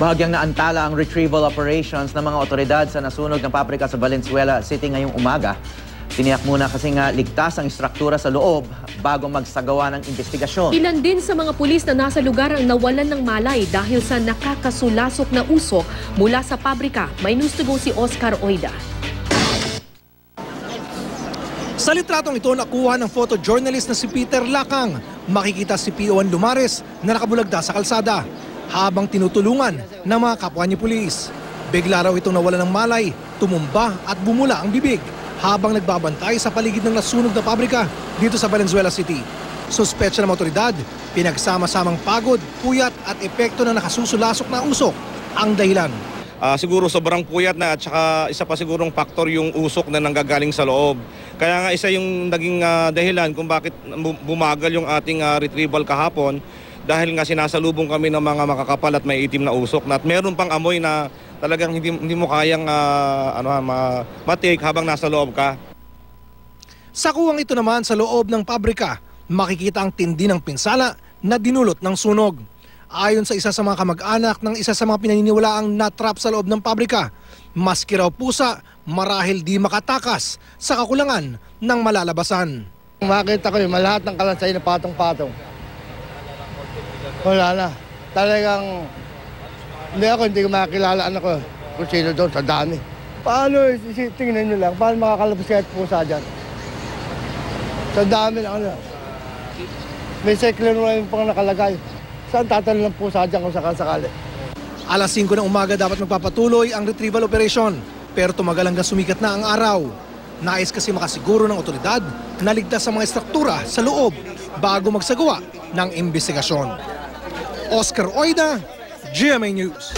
Bahagyang naantala ang retrieval operations ng mga otoridad sa nasunog na pabrika sa Valenzuela City ngayong umaga. Tiniyak muna kasi nga ligtas ang istruktura sa loob bago magsagawa ng investigasyon. Ilan din sa mga pulis na nasa lugar ang nawalan ng malay dahil sa nakakasulasok na usok mula sa pabrika. May news to go si Oscar Oida. Sa litratong ito nakuha ng photojournalist na si Peter Lakang. Makikita si P.O. Lumares na nakabulagda sa kalsada habang tinutulungan ng mga kapwa niya pulis. Bigla raw itong nawala ng malay, tumumba at bumula ang bibig habang nagbabantay sa paligid ng nasunog na pabrika dito sa Valenzuela City. Suspetsya ng otoridad, pinagsama-samang pagod, puyat at epekto ng nakasusulasok na usok ang dahilan. Siguro sobrang puyat na at saka isa pa sigurong faktor yung usok na nanggagaling sa loob. Kaya nga isa yung naging dahilan kung bakit bumagal yung ating retrieval kahapon dahil nga sinasalubong kami ng mga makakapal at may itim na usok at meron pang amoy na talagang hindi mo kayang matake habang nasa loob ka. Sa kuwang ito naman sa loob ng pabrika, makikita ang tindi ng pinsala na dinulot ng sunog. Ayon sa isa sa mga kamag-anak ng isa sa mga pinaniniwalaang natrap sa loob ng pabrika, maski raw pusa, marahil di makatakas sa kakulangan ng malalabasan. Makita ko yung lahat ng kalansay na patong-patong. Wala na. Talagang hindi ko makakilala anak ko kung sino doon sa dami. Paano, tingnan nyo lang, paano makakalabas kahit pusa dyan? Sa dami lang ano. May cyclone na yung pang nakalagay. Saan tatanong ng pusa dyan kung sakasakali? Alas 5 ng umaga dapat magpapatuloy ang retrieval operation, pero tumagal hanggang sumikat na ang araw. Nais kasi makasiguro ng otoridad na ligtas sa mga istruktura sa loob bago magsagawa ng investigasyon. Oscar Oida, GMA News.